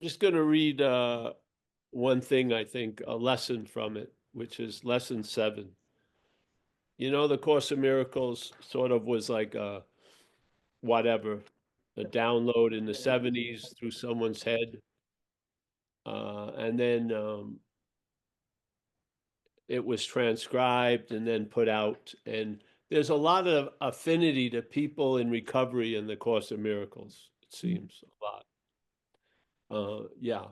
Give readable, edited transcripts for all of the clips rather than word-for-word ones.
Just going to read one thing, I think, a lesson from it, which is lesson 7. You know, the Course of Miracles sort of was like a whatever, a download in the 70s through someone's head. And then it was transcribed and then put out. And there's a lot of affinity to people in recovery in the Course of Miracles, it seems a lot. Yeah.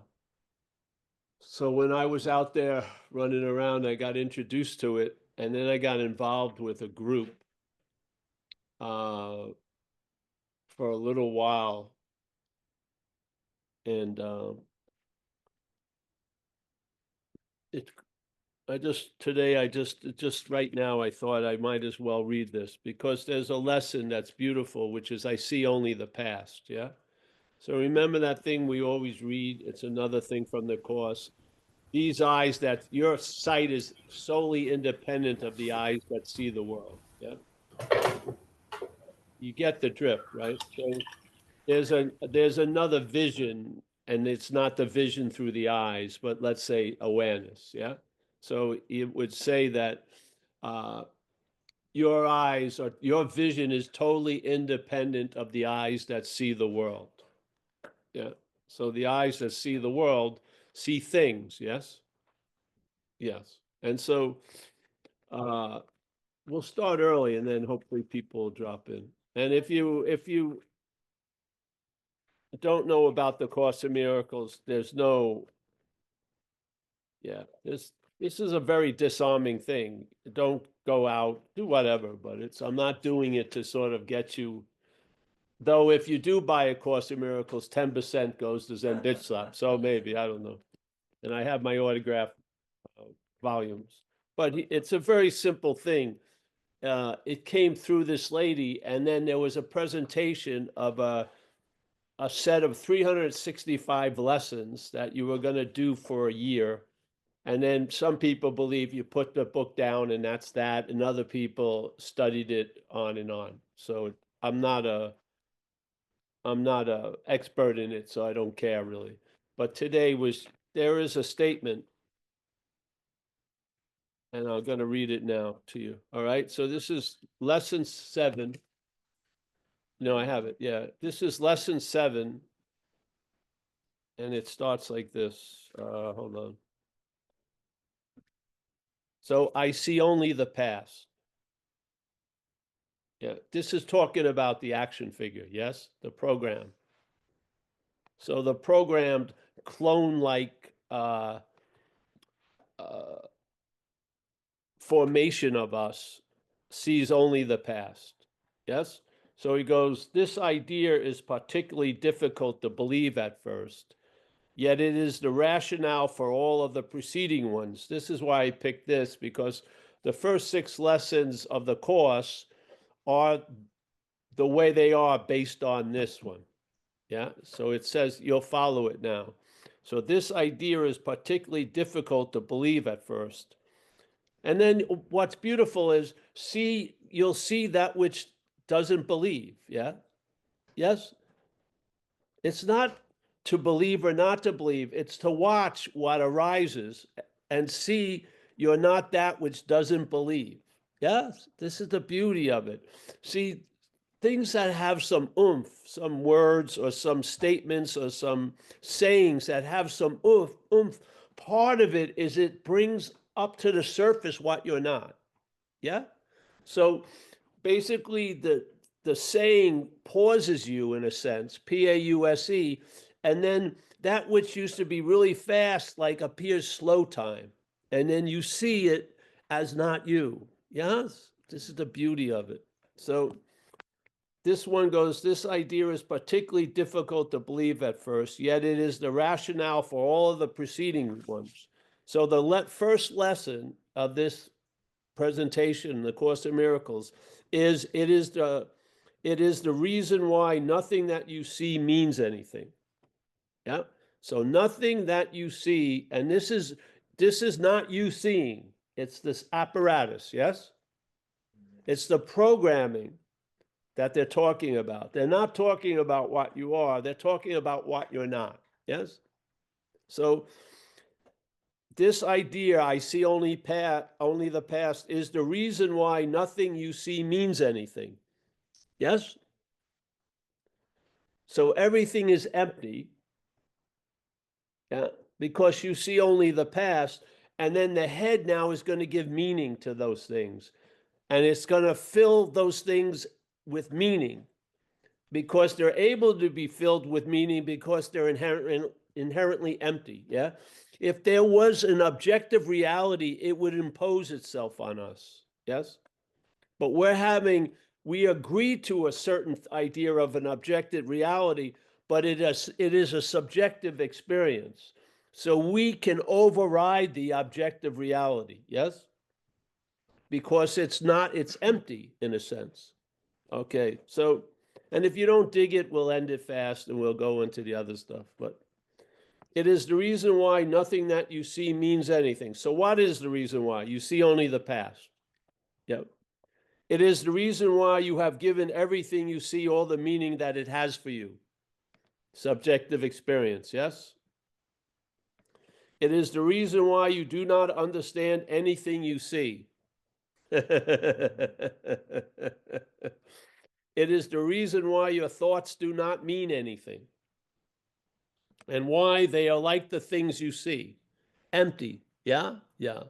So when I was out there running around, I got introduced to it, and then I got involved with a group uh, for a little while. And it, I just today, just right now, I thought I might as well read this because there's a lesson that's beautiful, which is I see only the past. Yeah. So remember that thing we always read. It's another thing from the Course. These eyes that your sight is solely independent of the eyes that see the world. Yeah. You get the drift, right? So there's another vision, and it's not the vision through the eyes, but let's say awareness. Yeah. So it would say that uh, your eyes or your vision is totally independent of the eyes that see the world. Yeah. So the eyes that see the world see things. Yes. Yes. And so uh, we'll start early, and then hopefully people will drop in. And if you don't know about the Course of Miracles, there's no, yeah, this is a very disarming thing. Don't go out, do whatever, but I'm not doing it to sort of get you. Though if you do buy a Course of Miracles, 10% goes to Zen Bitch Slap. So maybe, I don't know. And I have my autograph uh, volumes. But it's a very simple thing. It came through this lady, and then there was a presentation of a set of 365 lessons that you were going to do for a year. And then some people believe you put the book down and that's that, and other people studied it on and on. So I'm not a I'm not a expert in it, so I don't care really. But today was there is a statement, and I'm going to read it now to you. All right. So this is lesson 7. No, I have it. Yeah, this is lesson 7, and it starts like this. Hold on. So I see only the past. Yeah, this is talking about the action figure. Yes, the program. So the programmed clone-like uh, formation of us sees only the past. Yes? So he goes, this idea is particularly difficult to believe at first, yet it is the rationale for all of the preceding ones. This is why I picked this, because the first 6 lessons of the Course are the way they are based on this one. Yeah, so it says you'll follow it now. So this idea is particularly difficult to believe at first. And then what's beautiful is you'll see that which doesn't believe. Yeah. Yes. It's not to believe or not to believe, it's to watch what arises and see you're not that which doesn't believe. Yes. This is the beauty of it. See, things that have some oomph, some words or some statements or some sayings that have some oomph, part of it is it brings up to the surface what you're not. Yeah. So basically, the saying pauses you in a sense, pause, and then that which used to be really fast, like appears slow time, and then you see it as not you. Yes, this is the beauty of it. So this one goes, this idea is particularly difficult to believe at first, yet it is the rationale for all of the preceding ones. So the first lesson of this presentation, the Course of Miracles, is it is the reason why nothing that you see means anything. Yeah. So nothing that you see, and this is not you seeing, it's this apparatus, yes? It's the programming that they're talking about. They're not talking about what you are, they're talking about what you're not. Yes? So this idea, I see only the past, is the reason why nothing you see means anything. Yes? So everything is empty, yeah, because you see only the past, and then the head now is going to give meaning to those things. And it's going to fill those things with meaning because they're able to be filled with meaning because they're inherently empty, yeah? If there was an objective reality, it would impose itself on us, yes? But we agree to a certain idea of an objective reality, but it is a subjective experience. So we can override the objective reality, yes? Because it's empty in a sense. Okay, so, and if you don't dig it, we'll end it fast and we'll go into the other stuff. But it is the reason why nothing that you see means anything. So what is the reason why? You see only the past. Yep. It is the reason why you have given everything you see all the meaning that it has for you. Subjective experience, yes? It is the reason why you do not understand anything you see. It is the reason why your thoughts do not mean anything and why they are like the things you see, empty. Yeah, yeah.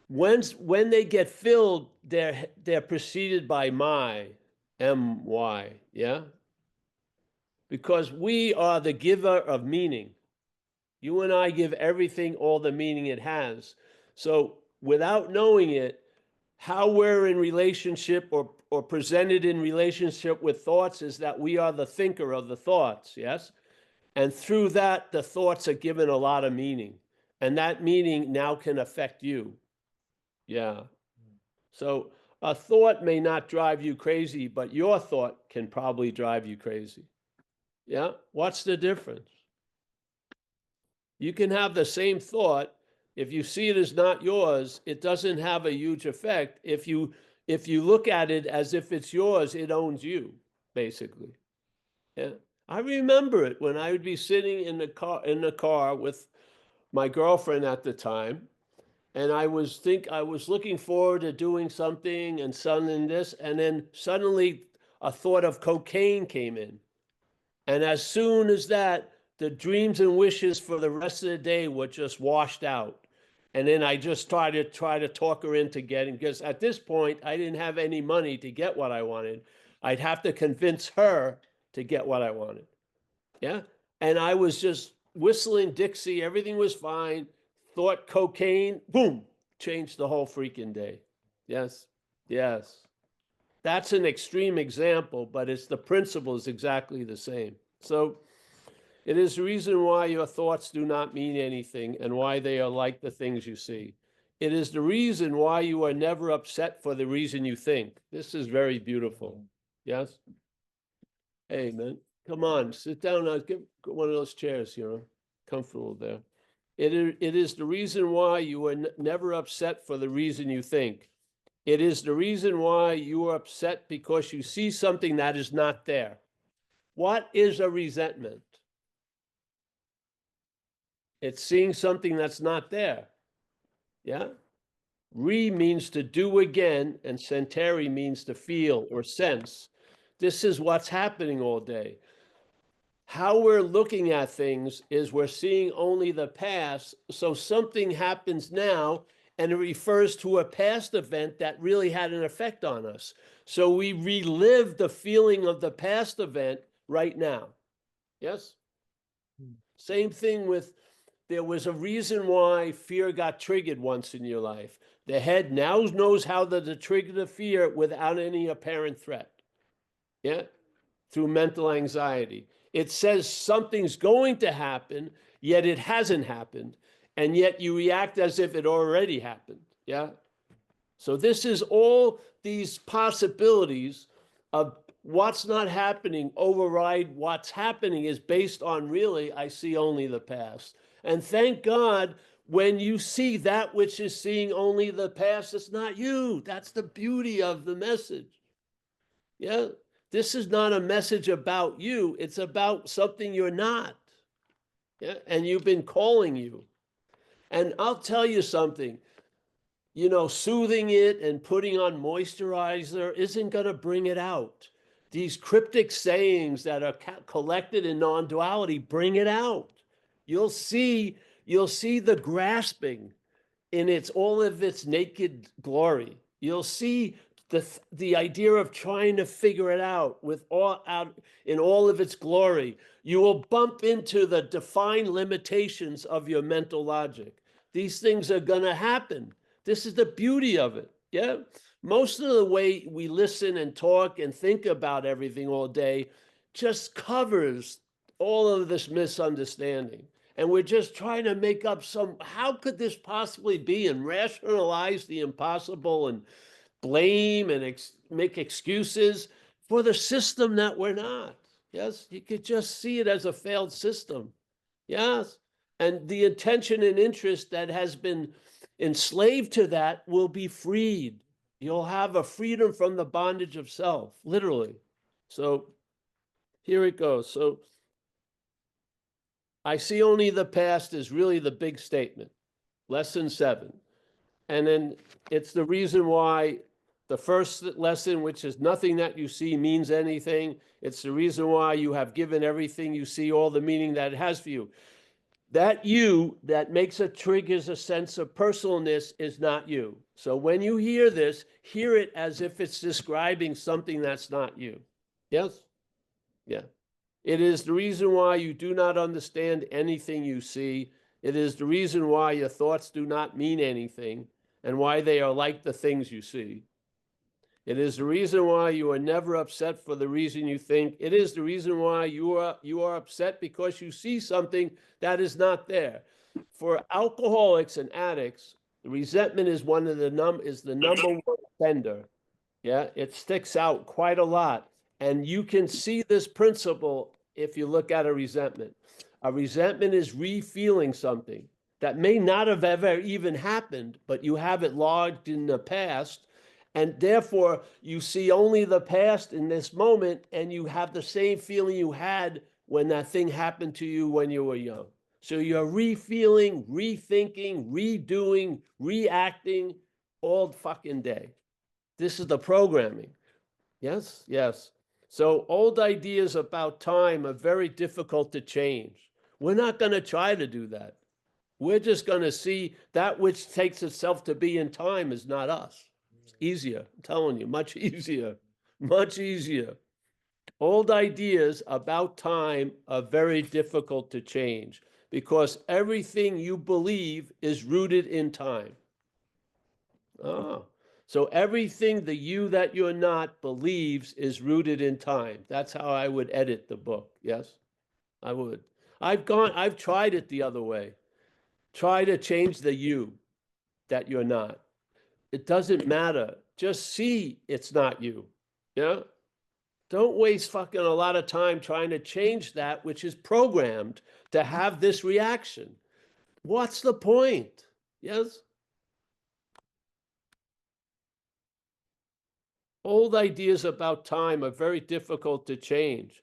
When they get filled, they're preceded by my. Yeah, because we are the giver of meaning. You and I give everything all the meaning it has. So without knowing it, how we're in relationship or presented in relationship with thoughts is that we are the thinker of the thoughts, yes? And through that, the thoughts are given a lot of meaning. And that meaning now can affect you. Yeah. So a thought may not drive you crazy, but your thought can probably drive you crazy. Yeah. What's the difference? You can have the same thought. If you see it as not yours, it doesn't have a huge effect. If you look at it as if it's yours, it owns you, basically. Yeah. I remember it when I would be sitting in the car with my girlfriend at the time, and I was looking forward to doing something and suddenly this, and then suddenly a thought of cocaine came in. And as soon as that, the dreams and wishes for the rest of the day were just washed out. And then I just tried to talk her into getting, because at this point, I didn't have any money to get what I wanted. I'd have to convince her to get what I wanted. Yeah. And I was just whistling Dixie. Everything was fine. Thought cocaine, boom, changed the whole freaking day. Yes. Yes. That's an extreme example, but the principle is exactly the same. So it is the reason why your thoughts do not mean anything and why they are like the things you see. It is the reason why you are never upset for the reason you think. This is very beautiful. Yes? Hey, man, come on, sit down. Get one of those chairs, comfortable there. It is the reason why you are never upset for the reason you think. It is the reason why you are upset because you see something that is not there. What is a resentment? It's seeing something that's not there. Yeah. Means to do again, and senteri means to feel or sense. This is what's happening all day. How we're looking at things is we're seeing only the past. So something happens now and it refers to a past event that really had an effect on us. So we relive the feeling of the past event right now. Yes? Same thing with, there was a reason why fear got triggered once in your life. The head now knows how to trigger the fear without any apparent threat. Yeah? Through mental anxiety. It says something's going to happen, yet it hasn't happened. And yet you react as if it already happened. Yeah? So this is all these possibilities of what's not happening override what's happening is based on really, I see only the past. And thank God, when you see that which is seeing only the past, it's not you. That's the beauty of the message. Yeah. This is not a message about you. It's about something you're not. Yeah, and you've been calling you. And I'll tell you something, soothing it and putting on moisturizer isn't going to bring it out. These cryptic sayings that are collected in non-duality bring it out. You'll see, you'll see the grasping in its all of its naked glory. You'll see the idea of trying to figure it out with all out in all of its glory. You will bump into the defined limitations of your mental logic. These things are going to happen. This is the beauty of it. Yeah. Most of the way we listen and talk and think about everything all day just covers all of this misunderstanding. And we're just trying to make up how could this possibly be, and rationalize the impossible and blame and make excuses for the system that we're not. Yes, you could just see it as a failed system. Yes. And the attention and interest that has been enslaved to that will be freed. You'll have a freedom from the bondage of self, literally. So here it goes. So I see only the past is really the big statement, lesson 7. And then it's the reason why the first lesson, which is nothing that you see means anything. It's the reason why you have given everything you see all the meaning that it has for you. That you that makes it triggers a sense of personalness is not you. So when you hear this, hear it as if it's describing something that's not you. Yes? Yeah. It is the reason why you do not understand anything you see. It is the reason why your thoughts do not mean anything and why they are like the things you see. It is the reason why you are never upset for the reason you think. It is the reason why you are upset because you see something that is not there. For alcoholics and addicts, the resentment is the number one offender. Yeah, it sticks out quite a lot. And you can see this principle if you look at a resentment. A resentment is re-feeling something that may not have ever even happened, but you have it logged in the past. And therefore, you see only the past in this moment, and you have the same feeling you had when that thing happened to you when you were young. So you're re-feeling, rethinking, redoing, reacting all fucking day. This is the programming. Yes, yes. So old ideas about time are very difficult to change. We're not going to try to do that. We're just going to see that which takes itself to be in time is not us. It's easier. I'm telling you, much easier. Much easier. Old ideas about time are very difficult to change because everything you believe is rooted in time. Oh. So everything the you that you're not believes is rooted in time. That's how I would edit the book. Yes, I would. I've tried it the other way. Try to change the you that you're not. It doesn't matter. Just see it's not you. Yeah. Don't waste fucking a lot of time trying to change that which is programmed to have this reaction. What's the point? Yes. Old ideas about time are very difficult to change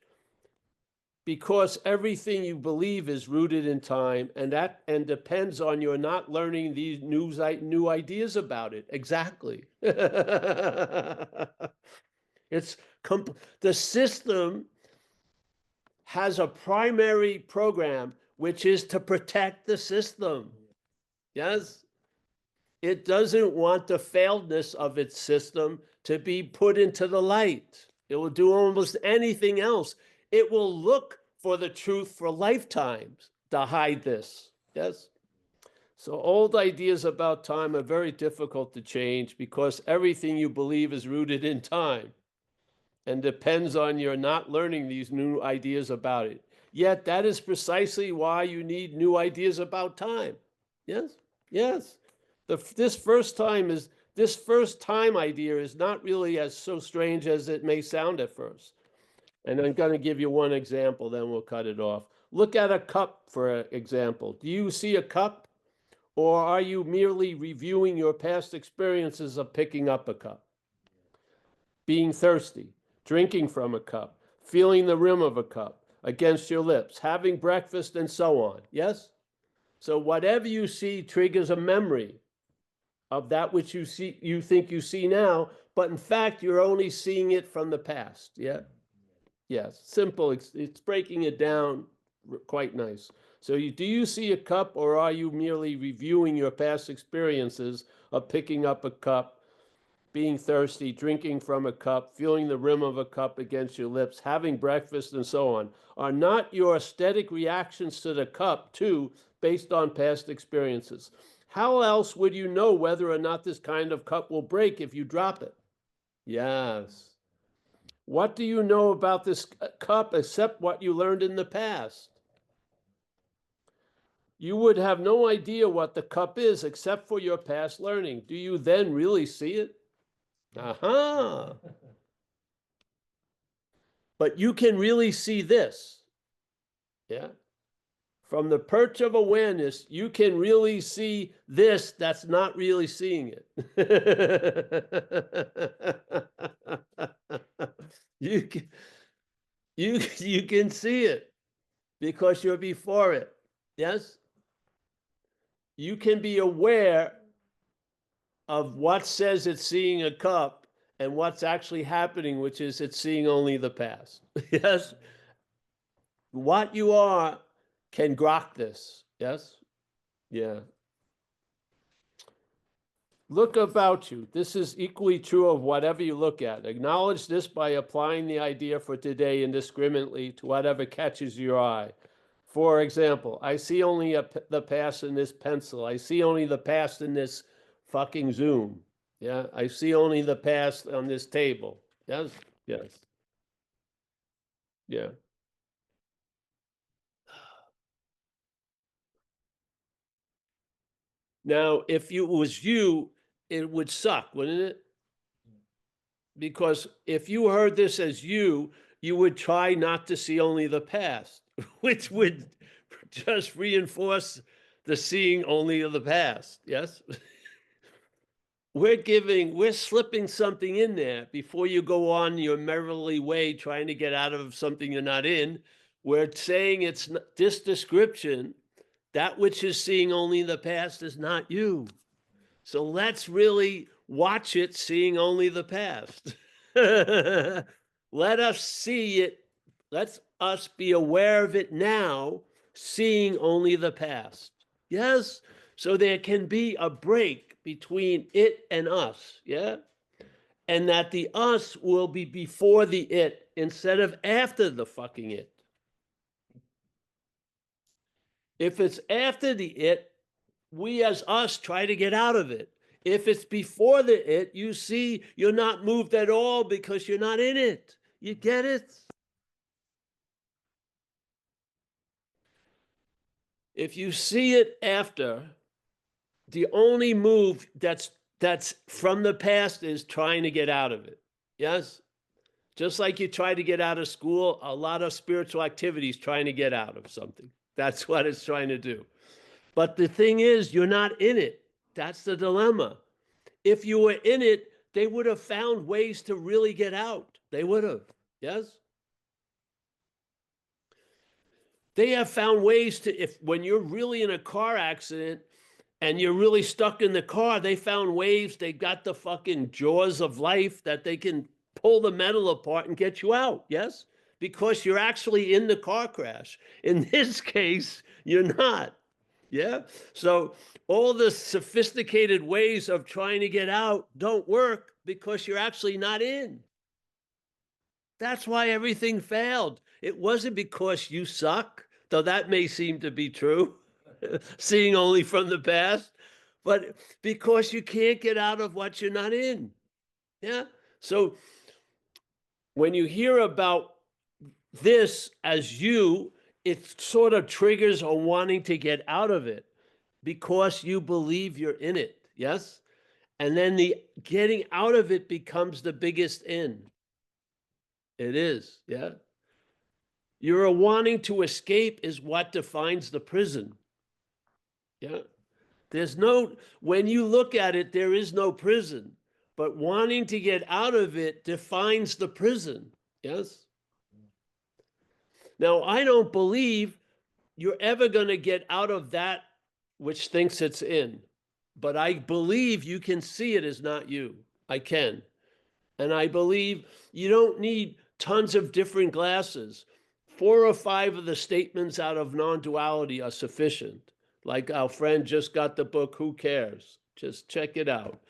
because everything you believe is rooted in time, and depends on your not learning these new ideas about it. Exactly. It's the system has a primary program, which is to protect the system. Yes. It doesn't want the failedness of its system to be put into the light. It will do almost anything else. It will look for the truth for lifetimes to hide this. Yes. So old ideas about time are very difficult to change because everything you believe is rooted in time and depends on your not learning these new ideas about it. Yet that is precisely why you need new ideas about time. Yes. Yes. This first time idea is not really as so strange as it may sound at first. And I'm going to give you one example, then we'll cut it off. Look at a cup, for example. Do you see a cup, or are you merely reviewing your past experiences of picking up a cup? Being thirsty, drinking from a cup, feeling the rim of a cup, against your lips, having breakfast, and so on. Yes? So whatever you see triggers a memory of that which you see, you think you see now, but in fact, you're only seeing it from the past. Yeah? Yes, simple. It's breaking it down quite nice. So do you see a cup, or are you merely reviewing your past experiences of picking up a cup, being thirsty, drinking from a cup, feeling the rim of a cup against your lips, having breakfast, and so on? Are not your aesthetic reactions to the cup, too, based on past experiences? How else would you know whether or not this kind of cup will break if you drop it? Yes. What do you know about this cup except what you learned in the past? You would have no idea what the cup is except for your past learning. Do you then really see it? Aha. But you can really see this. Yeah. From the perch of awareness, you can really see this that's not really seeing it. you, can, you can see it because you're before it. Yes? You can be aware of what says it's seeing a cup and what's actually happening, which is it's seeing only the past. Yes? What you are can grok this. Yes? Yeah. Look about you. This is equally true of whatever you look at. Acknowledge this by applying the idea for today indiscriminately to whatever catches your eye. For example, I see only the past in this pencil. I see only the past in this fucking Zoom. Yeah, I see only the past on this table. Yes, yes, yeah. Now, if it was you, it would suck, wouldn't it? Because if you heard this as you would try not to see only the past, which would just reinforce the seeing only of the past. Yes? We're slipping something in there before you go on your merrily way trying to get out of something you're not in. We're saying it's not, this description, that which is seeing only the past is not you. So let's really watch it seeing only the past. Let us see it. Let us be aware of it now, seeing only the past. Yes? So there can be a break between it and us. Yeah? And that the us will be before the it instead of after the fucking it. If it's after the it, we as us try to get out of it. If it's before the it, you see you're not moved at all because you're not in it. You get it? If you see it after, the only move that's from the past is trying to get out of it. Yes? Just like you try to get out of school, a lot of spiritual activities trying to get out of something. That's what it's trying to do. But the thing is, you're not in it. That's the dilemma. If you were in it, they would have found ways to really get out. They would have. Yes? They have found ways to, if when you're really in a car accident and you're really stuck in the car, they found ways, they got the fucking jaws of life that they can pull the metal apart and get you out. Yes? Because you're actually in the car crash. In this case, you're not. Yeah. So all the sophisticated ways of trying to get out don't work because you're actually not in. That's why everything failed. It wasn't because you suck, though that may seem to be true, seeing only from the past, but because you can't get out of what you're not in. Yeah. So when you hear about this as you, it sort of triggers a wanting to get out of it because you believe you're in it. Yes. And then the getting out of it becomes the biggest in. It is. Yeah. Your wanting to escape is what defines the prison. Yeah. There's no, when you look at it, there is no prison, but wanting to get out of it defines the prison. Yes. Now, I don't believe you're ever going to get out of that which thinks it's in, but I believe you can see it as not you. I can. And I believe you don't need tons of different glasses. 4 or 5 of the statements out of non-duality are sufficient. Like our friend just got the book, Who Cares? Just check it out.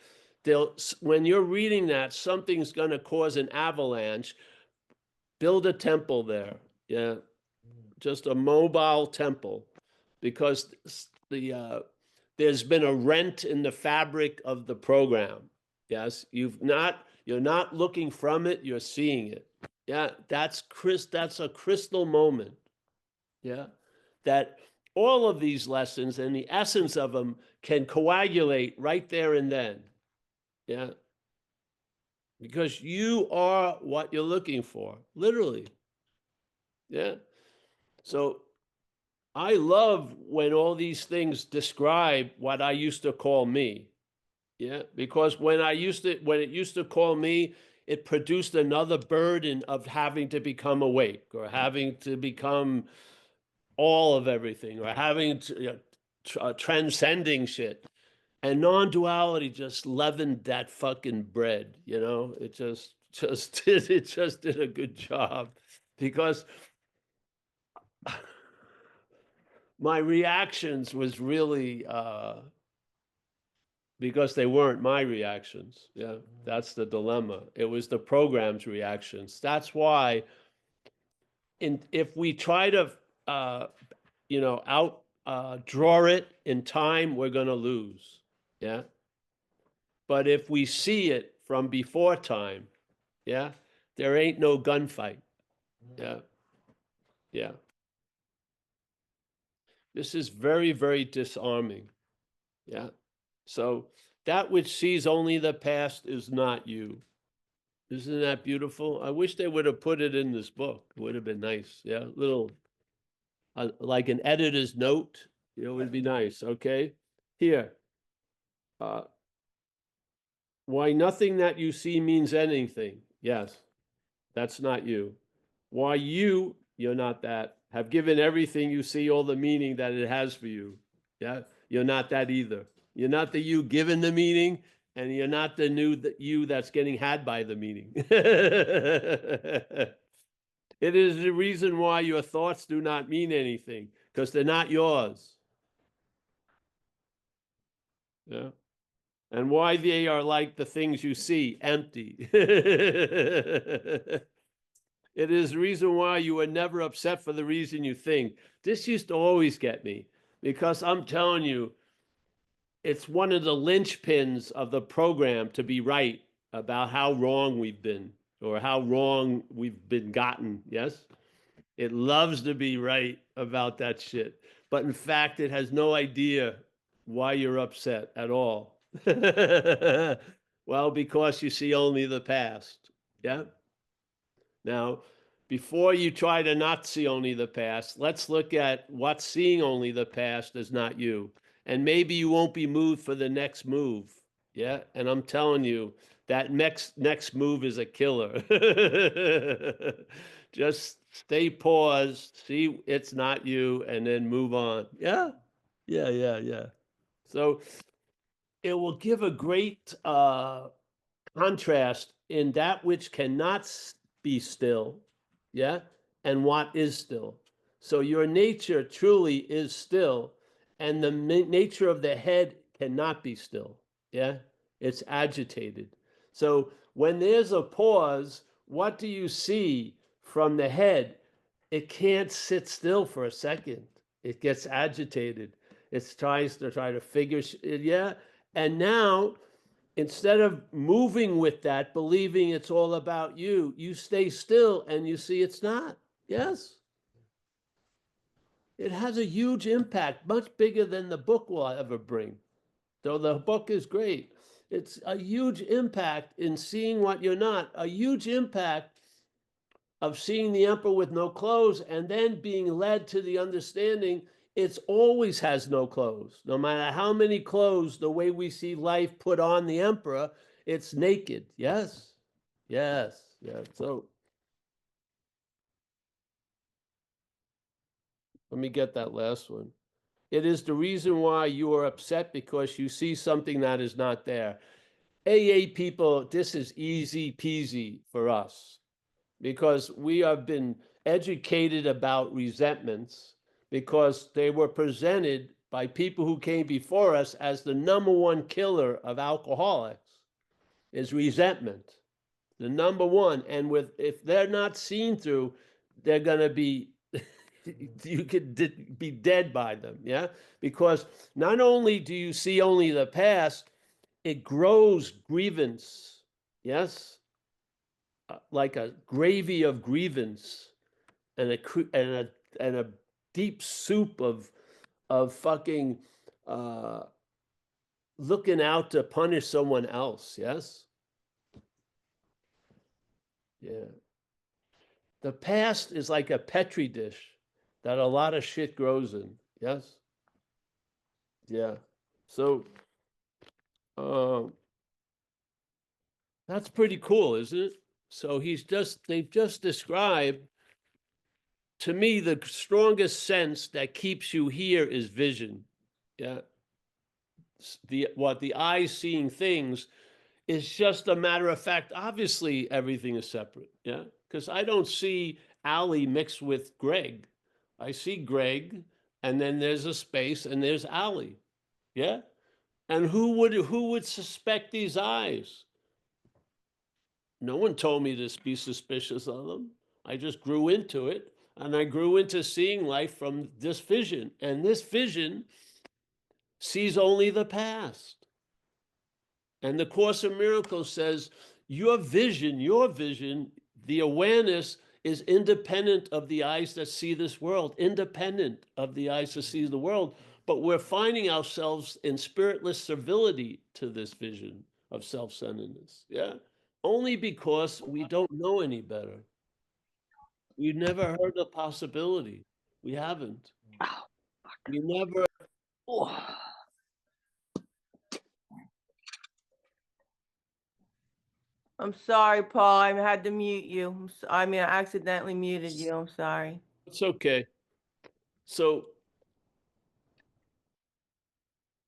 When you're reading that, something's going to cause an avalanche. Build a temple there. Yeah, just a mobile temple, because there's been a rent in the fabric of the program. Yes, you're not looking from it, you're seeing it. Yeah, that's a crystal moment. Yeah, that all of these lessons and the essence of them can coagulate right there and then. Yeah, because you are what you're looking for, literally. Yeah. So I love when all these things describe what I used to call me. Yeah, because when it used to call me, it produced another burden of having to become awake, or having to become all of everything, or having to, transcending shit. And non-duality just leavened that fucking bread, It just did a good job, because my reactions was really because they weren't my reactions. Yeah, that's the dilemma. It was the program's reactions. That's why, if we try to, out draw it in time, we're going to lose. Yeah. But if we see it from before time, yeah, there ain't no gunfight. Yeah. Yeah. This is very, very disarming. Yeah. So that which sees only the past is not you. Isn't that beautiful? I wish they would have put it in this book. It would have been nice. Yeah, little like an editor's note. It would be nice. Okay, here. Uh, why nothing that you see means anything? Yes, that's not you. Why you're not that, have given everything you see all the meaning that it has for you. Yeah, you're not that either. You're not the you given the meaning, and you're not the new you that's getting had by the meaning. It is the reason why your thoughts do not mean anything, because they're not yours. Yeah. And why they are like the things you see, empty. It is the reason why you are never upset for the reason you think. This used to always get me, because I'm telling you, it's one of the linchpins of the program to be right about how wrong we've been, or how wrong we've been gotten. Yes? It loves to be right about that shit. But in fact, it has no idea why you're upset at all. Well, because you see only the past. Yeah. Now, before you try to not see only the past, let's look at what seeing only the past is not you. And maybe you won't be moved for the next move. Yeah. And I'm telling you, that next move is a killer. Just stay paused, see it's not you, and then move on. Yeah. Yeah, yeah, yeah. So it will give a great contrast in that which cannot be still, yeah, and what is still. So your nature truly is still, and the nature of the head cannot be still, yeah, it's agitated. So when there's a pause, what do you see from the head? It can't sit still for a second. It gets agitated. It tries to figure, yeah. And now, instead of moving with that, believing it's all about you, you stay still and you see it's not. Yes. It has a huge impact, much bigger than the book will ever bring. Though the book is great, it's a huge impact in seeing what you're not, a huge impact of seeing the emperor with no clothes, and then being led to the understanding it's always has no clothes. No matter how many clothes the way we see life put on the emperor, it's naked. Yes. Yes. Yeah. So Let me get that last one. It is the reason why you are upset because you see something that is not there. AA people, this is easy peasy for us because we have been educated about resentments because they were presented by people who came before us as the number one killer of alcoholics is resentment. The number one. And with if they're not seen through, they're gonna be you could be dead by them, yeah? Because not only do you see only the past, it grows grievance, yes? Like a gravy of grievance and a deep soup of fucking looking out to punish someone else, yes? Yeah. The past is like a petri dish that a lot of shit grows in, yes? Yeah. So that's pretty cool, isn't it? So they've just described to me the strongest sense that keeps you here is vision. Yeah. The eyes seeing things is just a matter of fact. Obviously, everything is separate. Yeah. Because I don't see Ali mixed with Greg. I see Greg, and then there's a space, and there's Ali. Yeah. And who would suspect these eyes? No one told me to be suspicious of them. I just grew into it, and I grew into seeing life from this vision. And this vision sees only the past. And the Course in Miracles says your vision, the awareness is independent of the eyes that see this world, independent of the eyes that see the world. But we're finding ourselves in spiritless servility to this vision of self-centeredness. Yeah. Only because we don't know any better. We never heard the possibility. We haven't. We never. Oh. I'm sorry, Paul. I had to mute you. I mean, I accidentally muted you. I'm sorry. It's okay. So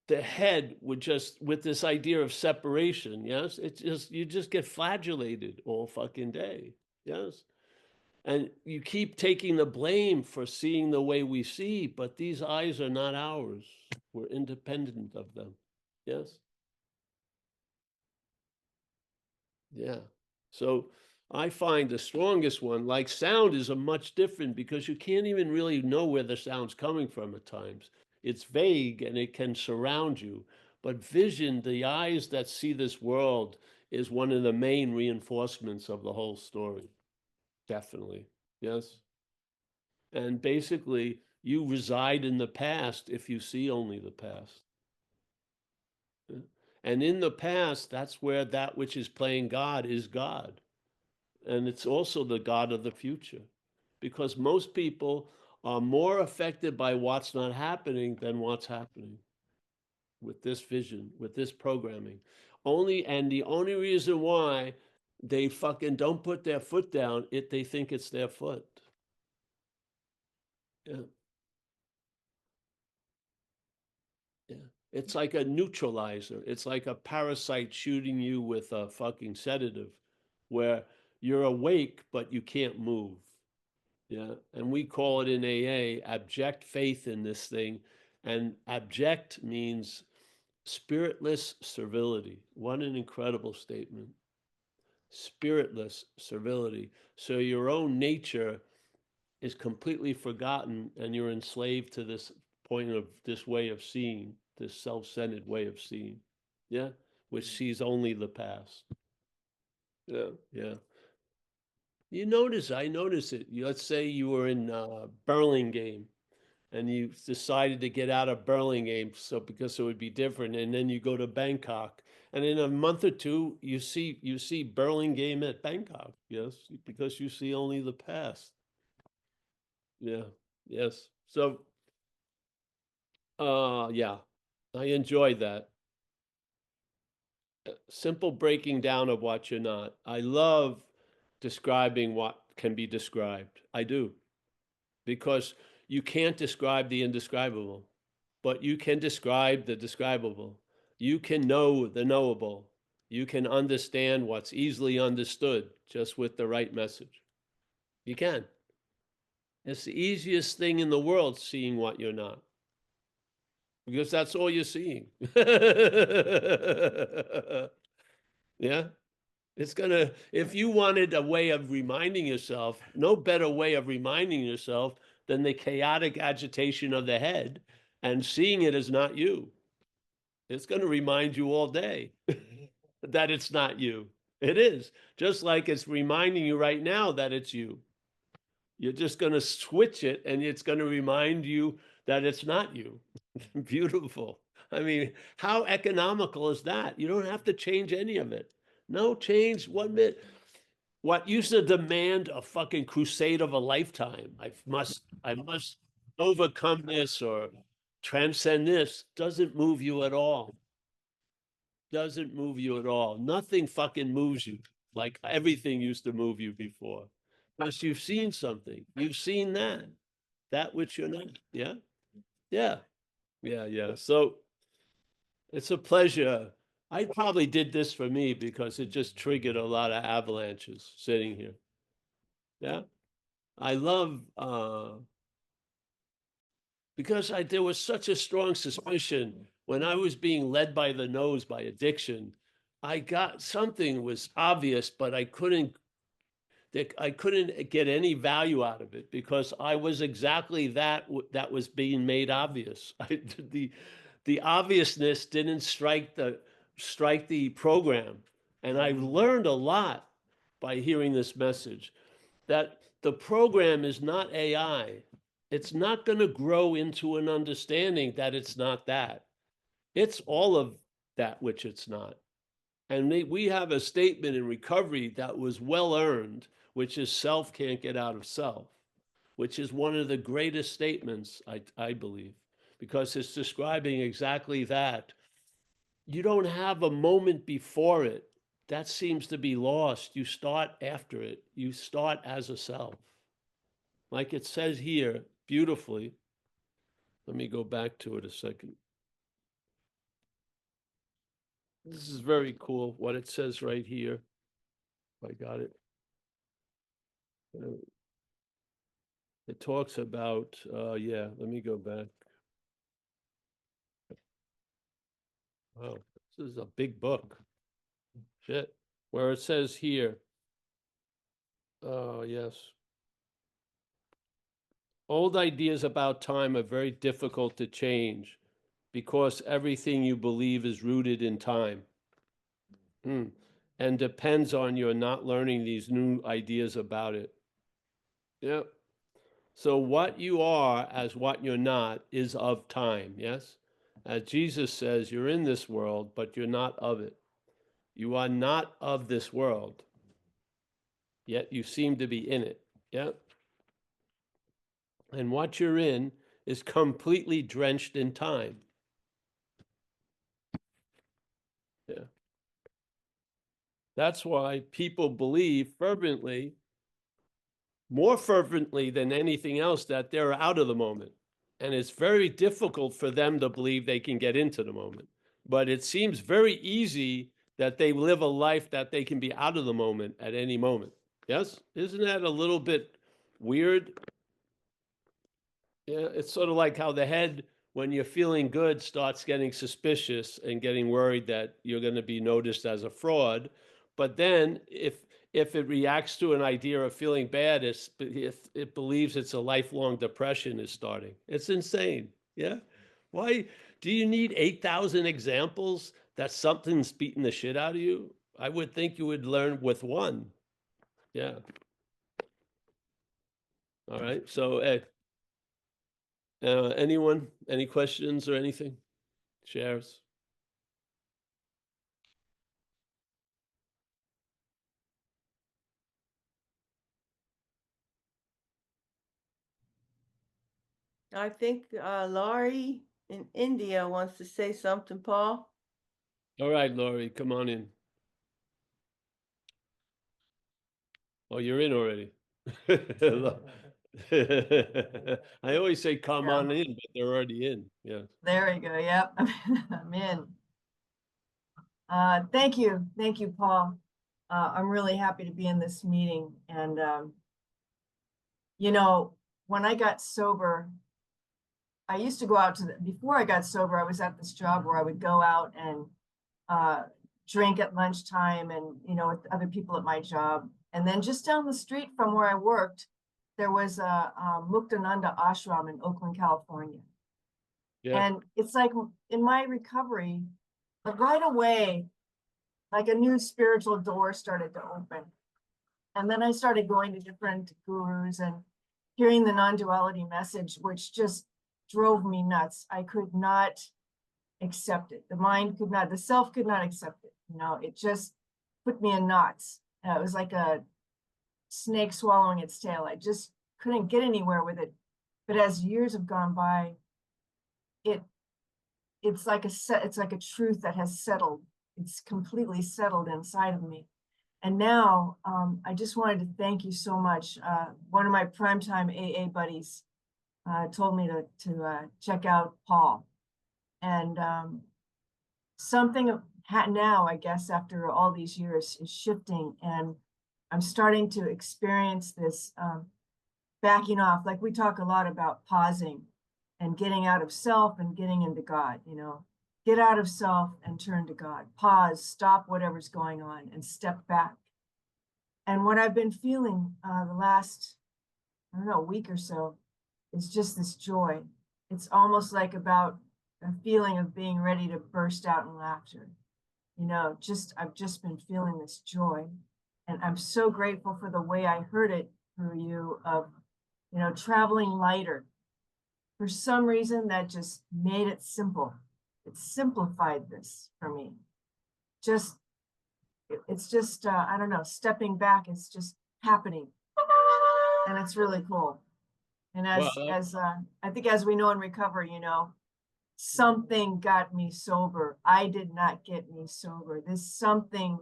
the head would just, with this idea of separation, yes, it's just, you just get flagellated all fucking day, yes. And you keep taking the blame for seeing the way we see, but these eyes are not ours. We're independent of them, yes. Yeah. So I find the strongest one, like sound, is a much different because you can't even really know where the sound's coming from at times. It's vague and it can surround you. But vision, the eyes that see this world, is one of the main reinforcements of the whole story. Definitely. Yes. And basically, you reside in the past if you see only the past. Yeah. And in the past, that's where that which is playing God is God. And it's also the God of the future, because most people are more affected by what's not happening than what's happening with this vision, with this programming. And the only reason why they fucking don't put their foot down, they think it's their foot. Yeah. Yeah. It's like a neutralizer. It's like a parasite shooting you with a fucking sedative where you're awake, but you can't move. Yeah. And we call it in AA abject faith in this thing. And abject means spiritless servility. What an incredible statement. Spiritless servility. So your own nature is completely forgotten and you're enslaved to this point of this way of seeing, this self-centered way of seeing. Yeah. Which sees only the past. Yeah. Yeah. I notice it. Let's say you were in Burlingame and you decided to get out of Burlingame so because it would be different, and then you go to Bangkok, and in a month or two you see Burlingame at Bangkok, yes, because you see only the past. Yeah, yes. So yeah, I enjoyed that simple breaking down of what you're not. I love describing what can be described. I do, because you can't describe the indescribable, but you can describe the describable. You can know the knowable. You can understand what's easily understood just with the right message. You can. It's the easiest thing in the world, seeing what you're not, because that's all you're seeing. Yeah. It's gonna, if you wanted a way of reminding yourself, no better way of reminding yourself than the chaotic agitation of the head and seeing it as not you. It's going to remind you all day that it's not you. It is. Just like it's reminding you right now that it's you. You're just going to switch it and it's going to remind you that it's not you. Beautiful. I mean, how economical is that? You don't have to change any of it. No change 1 minute. What used to demand a fucking crusade of a lifetime. I must overcome this or transcend this, doesn't move you at all. Doesn't move you at all. Nothing fucking moves you like everything used to move you before. Because you've seen something. You've seen that which you're not. Yeah. Yeah. Yeah. So it's a pleasure. I probably did this for me because it just triggered a lot of avalanches sitting here. Yeah. I love because there was such a strong suspicion when I was being led by the nose by addiction. I got something was obvious, but I couldn't get any value out of it because I was exactly that was being made obvious. The obviousness didn't strike the program, and I learned a lot by hearing this message that the program is not AI. It's not going to grow into an understanding that it's not that. It's all of that which it's not. And we have a statement in recovery that was well earned, which is self can't get out of self, which is one of the greatest statements, I believe, because it's describing exactly that. You don't have a moment before it. That seems to be lost. You start after it. You start as a self. Like it says here beautifully. Let me go back to it a second. This is very cool what it says right here. I got it. It talks about, yeah, let me go back. Wow, this is a big book. Shit. Where it says here, oh, yes. Old ideas about time are very difficult to change because everything you believe is rooted in time. And depends on your not learning these new ideas about it. Yep. So what you are as what you're not is of time, yes? As Jesus says, you're in this world, but you're not of it. You are not of this world, yet you seem to be in it. Yep. And what you're in is completely drenched in time. Yeah. That's why people believe fervently, more fervently than anything else, that they're out of the moment. And it's very difficult for them to believe they can get into the moment. But it seems very easy that they live a life that they can be out of the moment at any moment. Yes? Isn't that a little bit weird? Yeah, it's sort of like how the head, when you're feeling good, starts getting suspicious and getting worried that you're going to be noticed as a fraud. But then if it reacts to an idea of feeling bad, if it believes it's a lifelong depression is starting. It's insane. Yeah. Why do you need 8,000 examples that something's beating the shit out of you? I would think you would learn with one. Yeah. All right. So, anyone, any questions or anything? Shares? I think Laurie in India wants to say something, Paul. All right, Laurie, come on in. Oh, you're in already. I always say, come Yeah. on in, but they're already in. Yeah. There we go. Yep. I'm in. Thank you. Thank you, Paul. I'm really happy to be in this meeting. And, you know, when I got sober, I used to go out before I got sober, I was at this job where I would go out and drink at lunchtime and, you know, with other people at my job. And then just down the street from where I worked, there was a Muktananda ashram in Oakland, California. Yeah. And it's like in my recovery, but right away, like a new spiritual door started to open. And then I started going to different gurus and hearing the non-duality message, which just drove me nuts. I could not accept it. The mind could not, the self could not accept it. You know, it just put me in knots. It was like a snake swallowing its tail. I just couldn't get anywhere with it. But as years have gone by, it's like a truth that has settled. It's completely settled inside of me. And now I just wanted to thank you so much. One of my primetime AA buddies told me to check out Paul. And something now, I guess, after all these years is shifting. And I'm starting to experience this backing off. Like we talk a lot about pausing and getting out of self and getting into God, you know. Get out of self and turn to God. Pause, stop whatever's going on and step back. And what I've been feeling the last, I don't know, week or so is just this joy. It's almost like about a feeling of being ready to burst out in laughter. You know, I've just been feeling this joy. And I'm so grateful for the way I heard it through you of, you know, traveling lighter. For some reason, that just made it simple. It simplified this for me. It's just, I don't know, stepping back, it's just happening. And it's really cool. And Well, I think as we know in recovery, you know, something got me sober. I did not get me sober. This something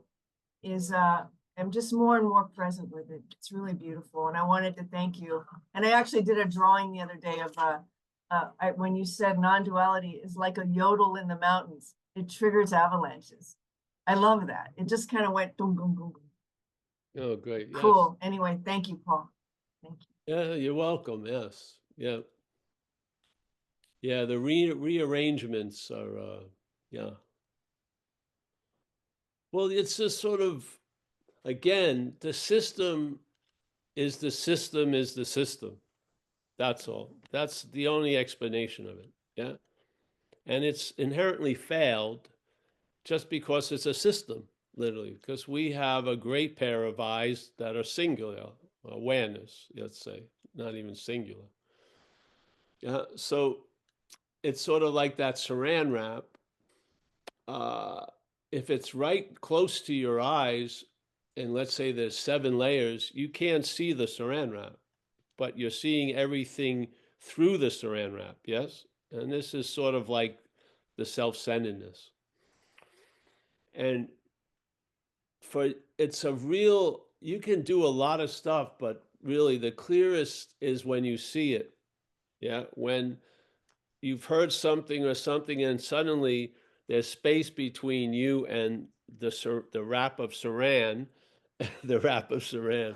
is, I'm just more and more present with it. It's really beautiful. And I wanted to thank you. And I actually did a drawing the other day of, when you said non-duality is like a yodel in the mountains, it triggers avalanches. I love that. It just kind of went boom, boom, boom, boom. oh, great. Yes. Cool. Anyway, thank you, Paul. Thank you. Yeah, you're welcome. Yes. Yeah. Yeah, the rearrangements are, yeah. Well, it's just sort of, again, the system is the system is the system. That's all. That's the only explanation of it. Yeah. And it's inherently failed just because it's a system, literally, because we have a great pair of eyes that are singular, awareness, let's say, not even singular. Yeah. So it's sort of like that saran wrap. If it's right close to your eyes, and let's say there's 7 layers, you can't see the saran wrap, but you're seeing everything through the saran wrap, yes? And this is sort of like the self-centeredness. And it's a real, you can do a lot of stuff, but really the clearest is when you see it. Yeah. When you've heard something or something and suddenly there's space between you and the wrap of saran, the wrap of saran.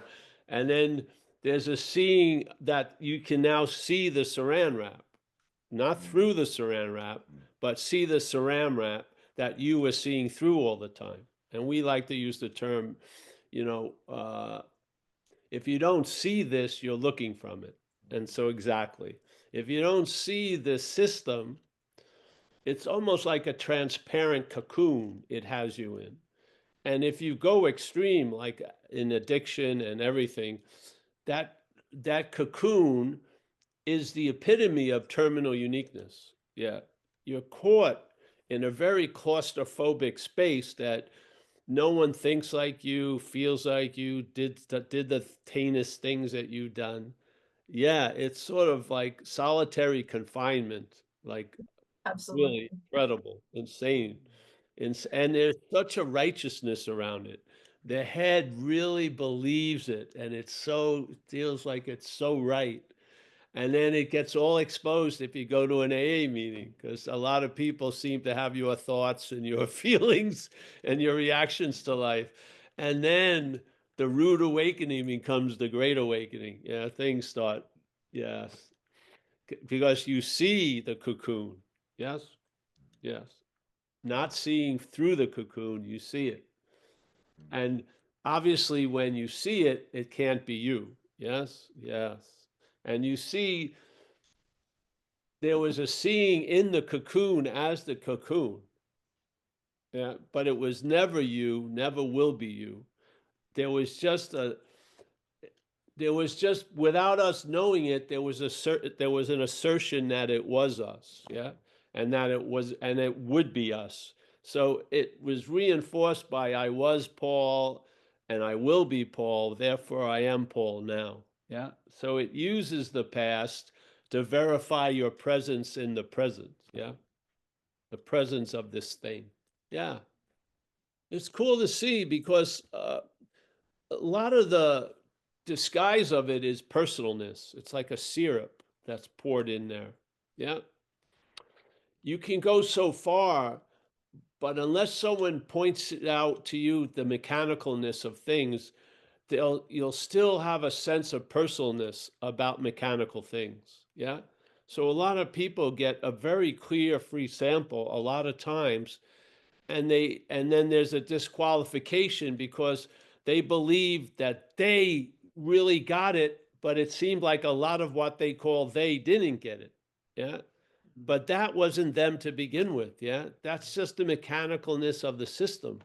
And then there's a seeing that you can now see the saran wrap, not through the saran wrap, but see the saran wrap that you were seeing through all the time. And we like to use the term, you know, if you don't see this, you're looking from it. And so exactly, if you don't see this system, it's almost like a transparent cocoon it has you in. And if you go extreme, like in addiction and everything, that cocoon is the epitome of terminal uniqueness. Yeah. You're caught in a very claustrophobic space that no one thinks like you, feels like you, did the heinous things that you've done. Yeah, it's sort of like solitary confinement, like Absolutely. really incredible, insane. And there's such a righteousness around it The head really believes it, and feels like it's so right. And then it gets all exposed if you go to an AA meeting, because a lot of people seem to have your thoughts and your feelings and your reactions to life. And then the rude awakening becomes the great awakening. Yeah, things start, yes. Because you see the cocoon. Yes, yes. Not seeing through the cocoon, you see it. And obviously, when you see it, it can't be you. Yes, yes. And you see, there was a seeing in the cocoon as the cocoon. Yeah, but it was never you, never will be you. There was just without us knowing it, there was an assertion that it was us, yeah, and that it would be us. So it was reinforced by I was Paul and I will be Paul, therefore I am Paul now. Yeah. So it uses the past to verify your presence in the present. Yeah. The presence of this thing. Yeah. It's cool to see because a lot of the disguise of it is personalness. It's like a syrup that's poured in there. Yeah. You can go so far, but unless someone points it out to you, the mechanicalness of things, you'll still have a sense of personalness about mechanical things. Yeah. So a lot of people get a very clear free sample a lot of times, and then there's a disqualification because they believe that they really got it, but it seemed like a lot of what they call they didn't get it. Yeah. But that wasn't them to begin with. Yeah. That's just the mechanicalness of the system.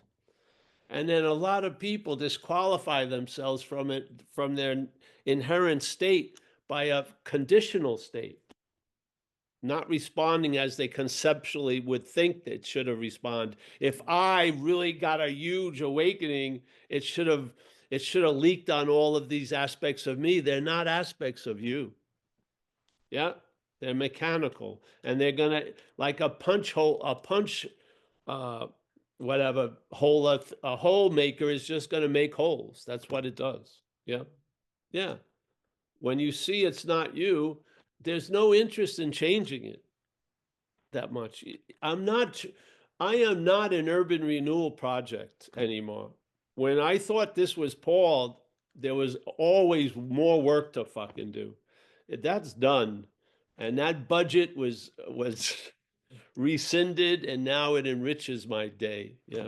And then a lot of people disqualify themselves from it, from their inherent state by a conditional state, not responding as they conceptually would think that it should have responded. If I really got a huge awakening, it should have leaked on all of these aspects of me. They're not aspects of you. Yeah, they're mechanical, and they're gonna, like a punch hole, uh, whatever hole, a hole maker is just gonna make holes. That's what it does. Yeah, yeah. When you see it's not you, there's no interest in changing it that much. I am not an urban renewal project anymore. When I thought this was Paul, there was always more work to fucking do. That's done. And that budget was rescinded, and now it enriches my day. Yeah.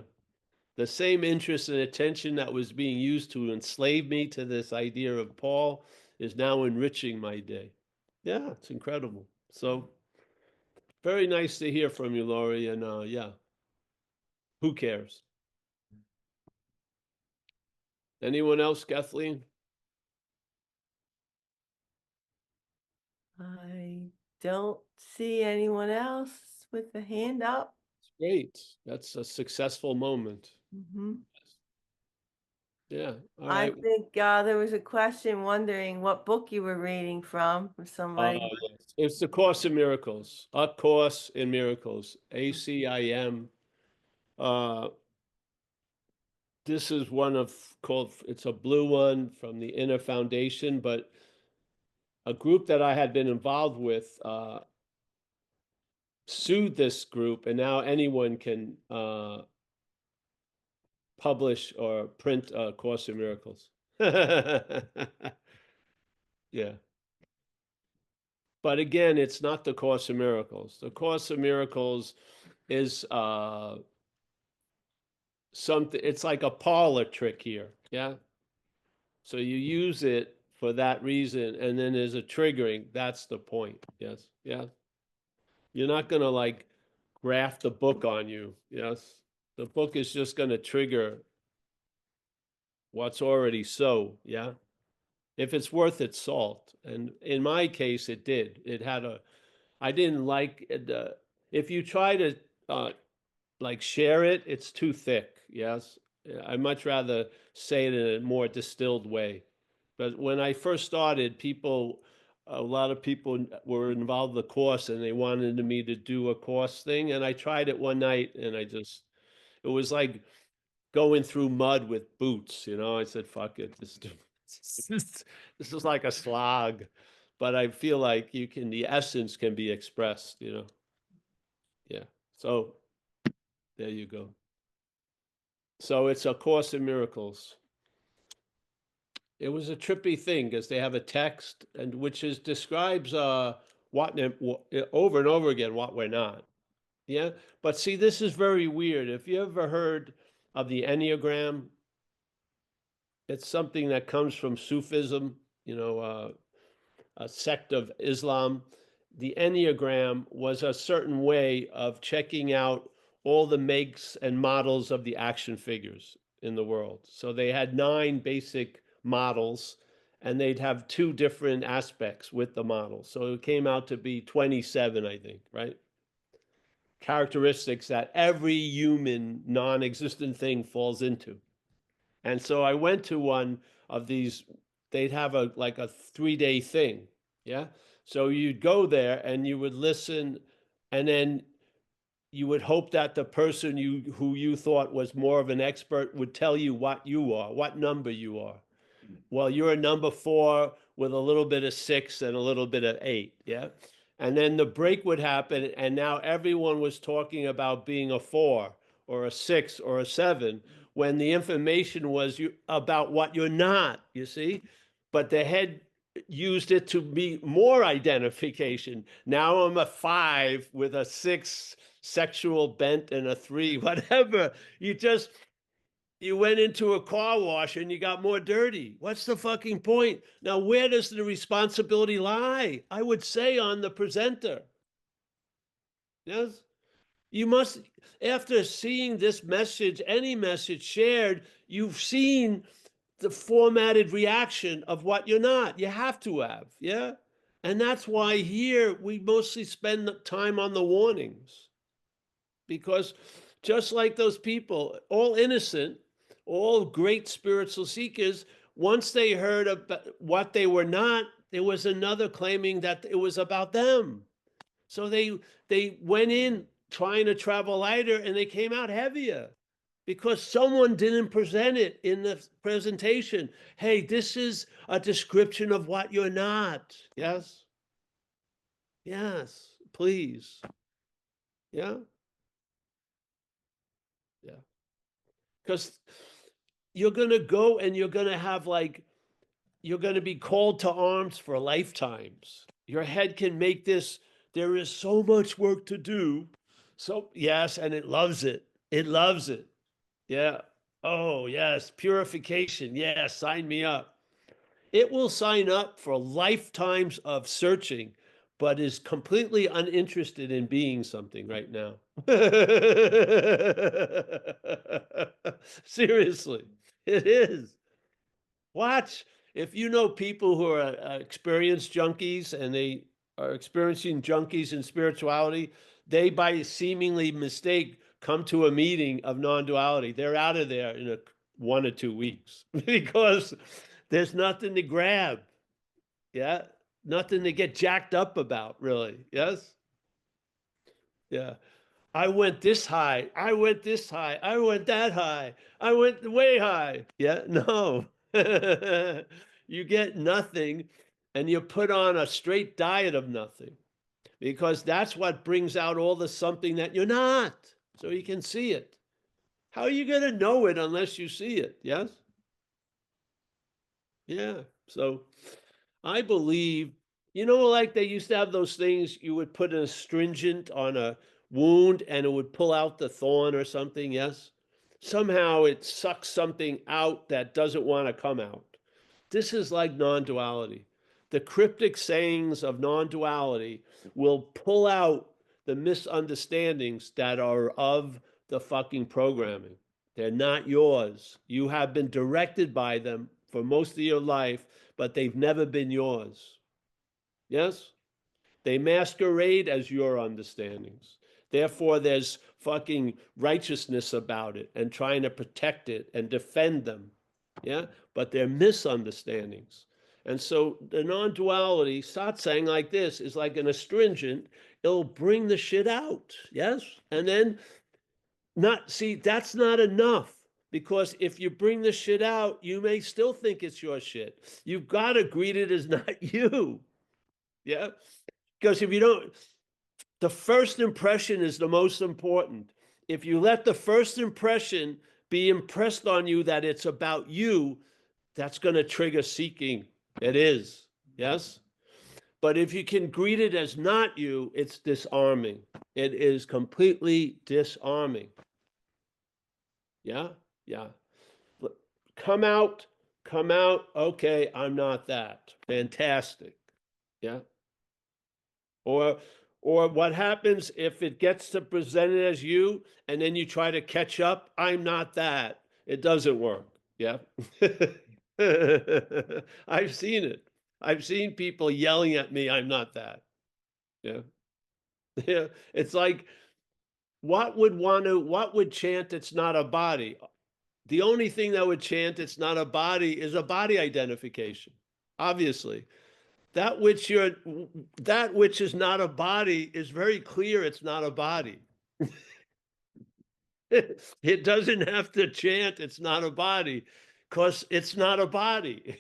The same interest and attention that was being used to enslave me to this idea of Paul is now enriching my day. Yeah, it's incredible. So very nice to hear from you, Laurie. And yeah, who cares? Anyone else, Kathleen? I don't see anyone else with a hand up. Great. That's a successful moment. Mhm. Yeah. All I right. think there was a question wondering what book you were reading from, or somebody. Yes. It's the Course in Miracles. A Course in Miracles. ACIM. Uh, this is one of it's a blue one from the Inner Foundation, but a group that I had been involved with sued this group, and now anyone can publish or print a Course in Miracles. Yeah. But again, it's not the Course in Miracles. The Course in Miracles is something, it's like a parlor trick here. Yeah. So you use it for that reason, and then there's a triggering. That's the point. Yes. Yeah. You're not going to like graft the book on you. Yes. The book is just going to trigger what's already so. Yeah. If it's worth its salt. And in my case, it did. I didn't like it. If you try to like share it, it's too thick. Yes. I'd much rather say it in a more distilled way. But when I first started, a lot of people were involved in the course and they wanted me to do a course thing. And I tried it one night and it was like going through mud with boots, you know. I said, fuck it. This is like a slog. But I feel like the essence can be expressed, you know. Yeah. So there you go. So it's A Course in Miracles. It was a trippy thing because they have a text and which describes what over and over again what we're not. Yeah. But see, this is very weird. If you ever heard of the Enneagram, it's something that comes from Sufism, you know, a sect of Islam. The Enneagram was a certain way of checking out all the makes and models of the action figures in the world. So they had 9 basic models, and they'd have 2 different aspects with the models. So it came out to be 27, I think, right? Characteristics that every human non-existent thing falls into. And so I went to one of these, they'd have a 3-day thing. Yeah. So you'd go there and you would listen, and then you would hope that the person who you thought was more of an expert would tell you what you are, what number you are. Well, you're a number 4 with a little bit of 6 and a little bit of 8. Yeah. And then the break would happen, and now everyone was talking about being a 4 or a 6 or a 7 when the information was about what you're not, you see? But the head used it to be more identification. Now I'm a 5 with a 6 sexual bent and a 3, whatever. You went into a car wash and you got more dirty. What's the fucking point? Now, where does the responsibility lie? I would say on the presenter. Yes? You must, after seeing this message, any message shared, you've seen the formatted reaction of what you're not. You have to have, yeah? And that's why here we mostly spend time on the warnings. Because just like those people, all innocent, all great spiritual seekers, once they heard about what they were not, there was another claiming that it was about them. So they went in trying to travel lighter, and they came out heavier because someone didn't present it in the presentation. Hey, this is a description of what you're not. Yes? Yes, please. Yeah? Yeah. Because you're going to go and you're going to have you're going to be called to arms for lifetimes. Your head can make this, there is so much work to do. So, yes, and it loves it. It loves it. Yeah. Oh, yes. Purification. Yeah. Sign me up. It will sign up for lifetimes of searching, but is completely uninterested in being something right now. Seriously, it is. Watch. If you know people who are experienced junkies and they are experiencing junkies in spirituality, they by seemingly mistake come to a meeting of non-duality. They're out of there in 1 or 2 weeks because there's nothing to grab. Yeah. Nothing to get jacked up about, really. Yes. Yeah. I went this high. I went this high. I went that high. I went way high. Yeah. No. You get nothing, and you put on a straight diet of nothing, because that's what brings out all the something that you're not. So you can see it. How are you going to know it unless you see it? Yes? Yeah. So I believe, like they used to have those things, you would put an astringent on a wound and it would pull out the thorn or something. Yes? Somehow it sucks something out that doesn't want to come out. This is like non-duality. The cryptic sayings of non-duality will pull out the misunderstandings that are of the fucking programming. They're not yours. You have been directed by them for most of your life, but they've never been yours. Yes? They masquerade as your understandings. Therefore, there's fucking righteousness about it and trying to protect it and defend them. Yeah? But they're misunderstandings. And so the non-duality, satsang like this, is like an astringent. It'll bring the shit out. Yes? And then that's not enough, because if you bring the shit out, you may still think it's your shit. You've got to greet it as not you. Yeah. Because if you don't, the first impression is the most important. If you let the first impression be impressed on you that it's about you, that's going to trigger seeking. It is. Yes. But if you can greet it as not you, it's disarming. It is completely disarming. Yeah. Yeah. Come out, come out. Okay, I'm not that. Fantastic. Yeah. Or what happens if it gets to present it as you and then you try to catch up? I'm not that. It doesn't work. Yeah. I've seen it. I've seen people yelling at me, I'm not that. Yeah. Yeah. It's like, what would chant it's not a body? The only thing that would chant it's not a body is a body identification. Obviously. That which is not a body is very clear it's not a body. It doesn't have to chant it's not a body, because it's not a body.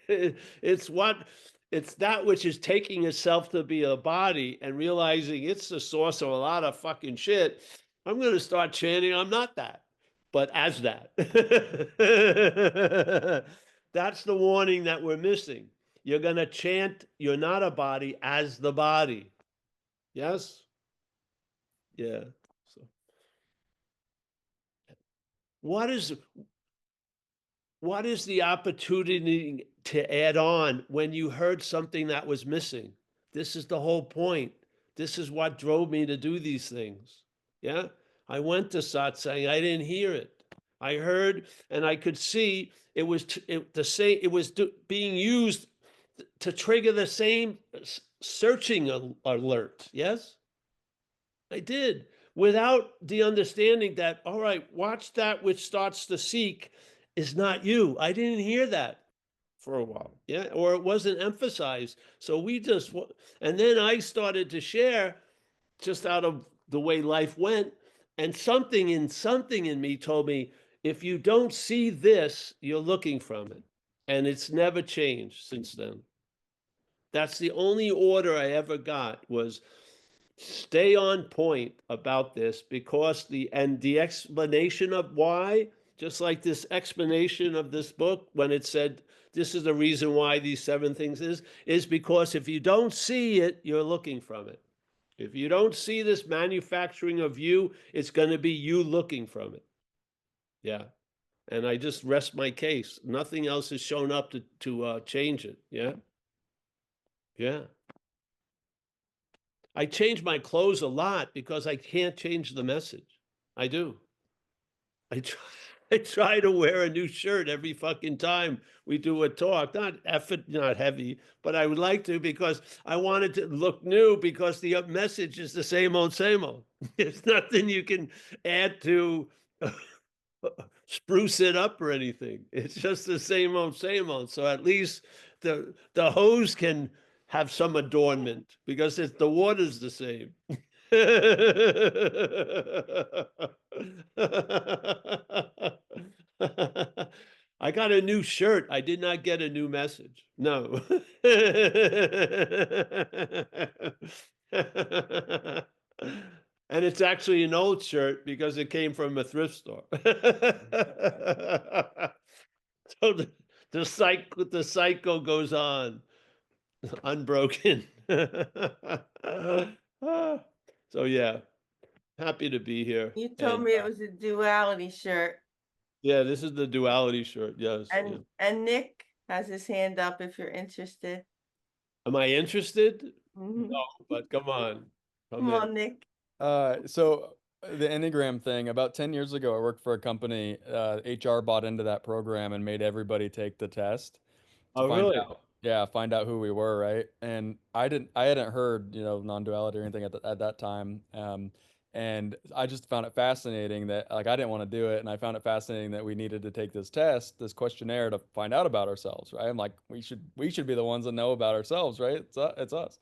It's that which is taking itself to be a body and realizing it's the source of a lot of fucking shit. I'm going to start chanting I'm not that, but as that. That's the warning that we're missing. You're going to chant you're not a body as the body. Yes? Yeah. So what is the opportunity to add on when you heard something that was missing? This is the whole point. This is what drove me to do these things. Yeah. I went to satsang. I didn't hear it. I heard and I could see it was being used to trigger the same searching alert. Yes, I did, without the understanding that, all right, watch that which starts to seek is not you. I didn't hear that for a while. Yeah. Or it wasn't emphasized. So and then I started to share just out of the way life went. And something in me told me, if you don't see this, you're looking from it. And it's never changed since then. That's the only order I ever got, was stay on point about this, because the explanation of why, just like this explanation of this book, when it said this is the reason why these 7 things is because if you don't see it, you're looking from it. If you don't see this manufacturing of you, it's going to be you looking from it. Yeah. And I just rest my case. Nothing else has shown up to change it. Yeah. Yeah. I change my clothes a lot because I can't change the message. I do. I try, I try to wear a new shirt every fucking time we do a talk. Not effort, not heavy, but I would like to, because I want it to look new, because the message is the same old, same old. There's nothing you can add to spruce it up or anything. It's just the same old, same old. So at least the hose can have some adornment, because the water's the same. I got a new shirt. I did not get a new message. No. And it's actually an old shirt because it came from a thrift store. So the cycle goes on, unbroken. So yeah, happy to be here. You told And me it was a duality shirt. yeah, this is the duality shirt. Yes. Yeah. And Nick has his hand up if you're interested. Am I interested? Mhm. No, but come on. Come in. on, Nick. So the Enneagram thing, about 10 years ago, I worked for a company, HR bought into that program and made everybody take the test to Oh, find really? out, yeah, find out who we were, right? And I hadn't heard, non-duality or anything at that time. And I just found it fascinating that, like, I didn't want to do it. And I found it fascinating that we needed to take this test, this questionnaire, to find out about ourselves, right? I'm like, we should be the ones that know about ourselves, right? It's us.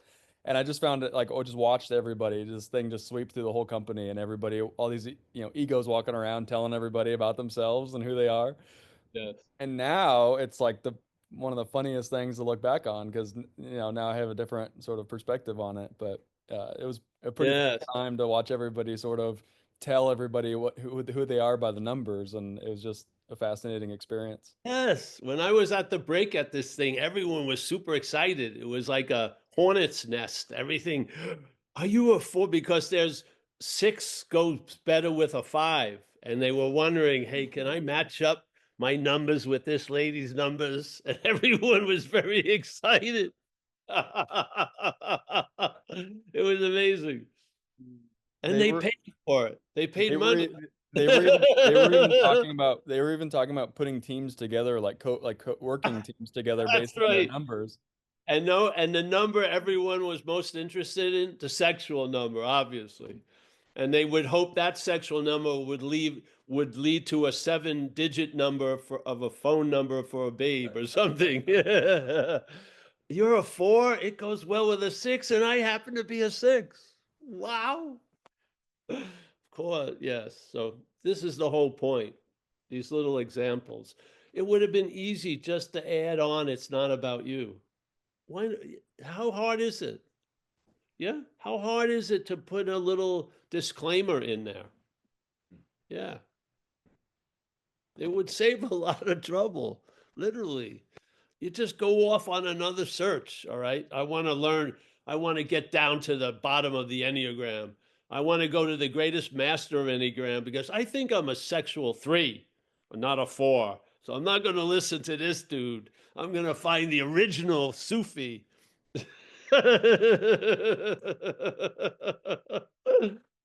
And I just found it like, just watched everybody, this thing just sweep through the whole company, and everybody, all these, egos walking around telling everybody about themselves and who they are. Yes. And now it's like one of the funniest things to look back on, because now I have a different sort of perspective on it. But it was a pretty fun Yes. time to watch everybody sort of tell everybody who they are by the numbers, and it was just a fascinating experience. Yes. When I was at the break at this thing, everyone was super excited. It was like a hornet's nest. Everything. Are you a 4? Because there's 6 goes better with a 5. And they were wondering, hey, can I match up my numbers with this lady's numbers? And everyone was very excited. It was amazing. And They they were paid for it. They paid they were money. e- they were even talking about putting teams together, like working teams together That's based on their right. numbers. And no, and the number everyone was most interested in, the sexual number, obviously. And they would hope that sexual number would lead to a 7-digit number of a phone number for a babe or something. You're a 4, it goes well with a 6, and I happen to be a 6. Wow. Of course, yes. So this is the whole point. These little examples. It would have been easy just to add on, it's not about you. Why, how hard is it? Yeah, how hard is it to put a little disclaimer in there? Yeah. It would save a lot of trouble, literally. You just go off on another search, all right? I want to learn, I want to get down to the bottom of the Enneagram. I want to go to the greatest master of Enneagram because I think I'm a sexual 3, not a 4. So I'm not going to listen to this dude. I'm going to find the original Sufi.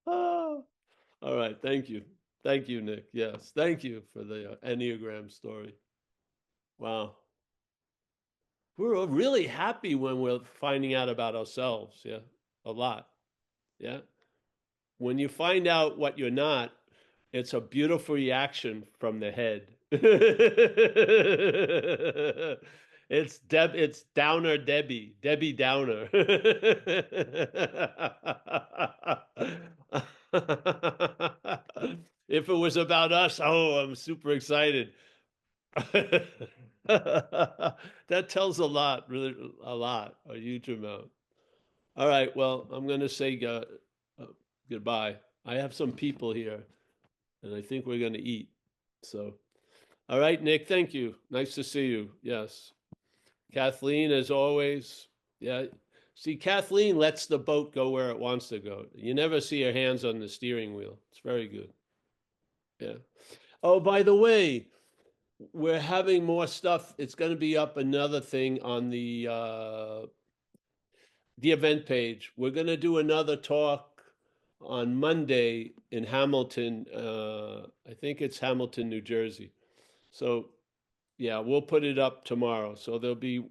Oh, all right, thank you. Thank you, Nick. Yes, thank you for the Enneagram story. Wow. We're really happy when we're finding out about ourselves. Yeah, a lot. Yeah. When you find out what you're not, it's a beautiful reaction from the head. It's Downer Debbie, Debbie Downer. If it was about us, oh, I'm super excited. That tells a lot, really, a lot, a huge amount. All right, well, I'm going to say goodbye. I have some people here, and I think we're going to eat. So, all right, Nick, thank you. Nice to see you. Yes. Kathleen, as always. Yeah. See, Kathleen lets the boat go where it wants to go. You never see her hands on the steering wheel. It's very good. Yeah. Oh, by the way, we're having more stuff. It's going to be up another thing on the event page. We're going to do another talk on Monday in Hamilton. I think it's Hamilton, New Jersey. So yeah, we'll put it up tomorrow. So there'll be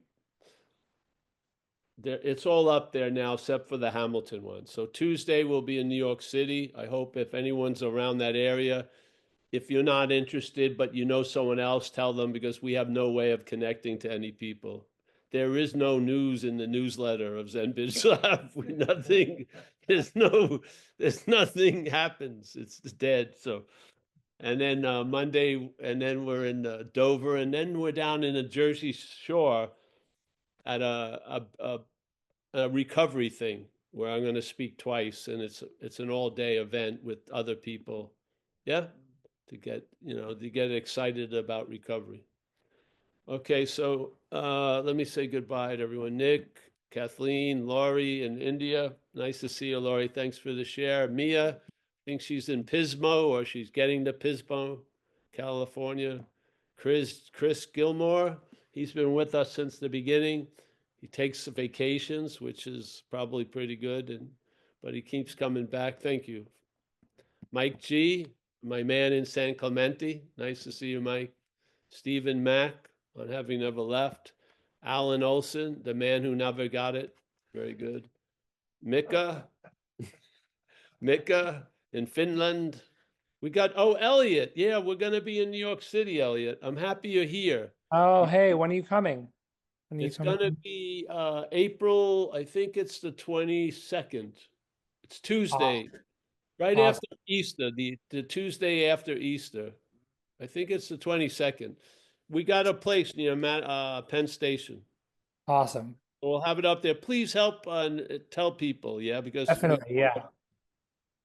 there. It's all up there now, except for the Hamilton one. So Tuesday we'll be in New York City. I hope if anyone's around that area, if you're not interested, but you know someone else, tell them, because we have no way of connecting to any people. There is no news in the newsletter of Zen Biz Lab. Nothing, there's nothing happens. It's dead. So, and then Monday, and then we're in Dover, and then we're down in the Jersey Shore at a recovery thing where I'm going to speak twice, and it's an all-day event with other people. Yeah, to get excited about recovery. Okay, so let me say goodbye to everyone. Nick, Kathleen, Laurie in India. Nice to see you, Laurie. Thanks for the share. Mia, I think she's in Pismo, or she's getting to Pismo, California. Chris Gilmore, he's been with us since the beginning. He takes vacations, which is probably pretty good, but he keeps coming back. Thank you. Mike G, my man in San Clemente. Nice to see you, Mike. Stephen Mack, on having never left. Alan Olson, the man who never got it. Very good. Mika in Finland. We got, Elliot. Yeah, we're going to be in New York City, Elliot. I'm happy you're here. Oh, hey, when are you coming? It's gonna be April, I think it's the 22nd. It's Tuesday, right Awesome. after Easter, the Tuesday after Easter. I think it's the 22nd. We got a place near Penn Station. Awesome. We'll have it up there. Please help tell people, yeah, because Definitely. Yeah.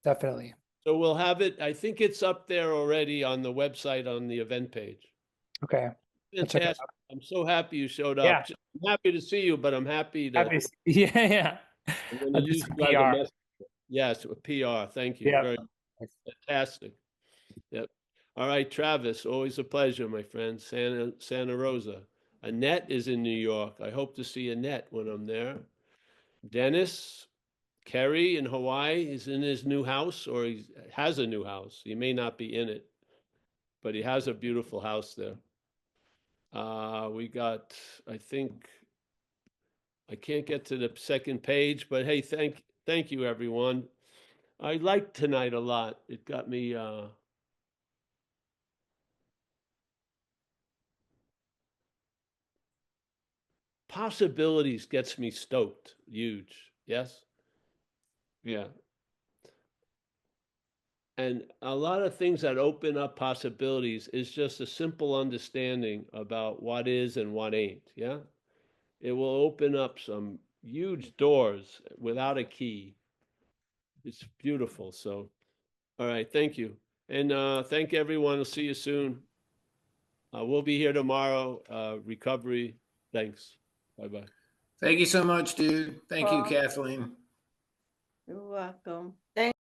Definitely. so we'll have it. I think it's up there already on the website on the event page. Okay. I'll check it Fantastic. out. I'm so happy you showed Yeah. up. I'm happy to see you, but I'm happy to, Happy to see- Yeah. Yeah. I'm going I'll to do use some you as a PR. message. Yes, a PR. Thank you. Yeah. Very fantastic. Yep. All right, Travis, always a pleasure, my friend. Santa Rosa. Annette is in New York. I hope to see Annette when I'm there. Dennis, Kerry in Hawaii is in his new house, or he has a new house. He may not be in it, but he has a beautiful house there. We got, I think, I can't get to the second page, but hey, thank you, everyone. I liked tonight a lot. It got me, possibilities gets me stoked. Huge. Yes? Yeah. And a lot of things that open up possibilities is just a simple understanding about what is and what ain't. Yeah. It will open up some huge doors without a key. It's beautiful. So, all right. Thank you. And thank everyone. I'll see you soon. We'll be here tomorrow. Recovery. Thanks. Bye-bye. Thank you so much, dude. Thank you, Paul. Kathleen. You're welcome. Thank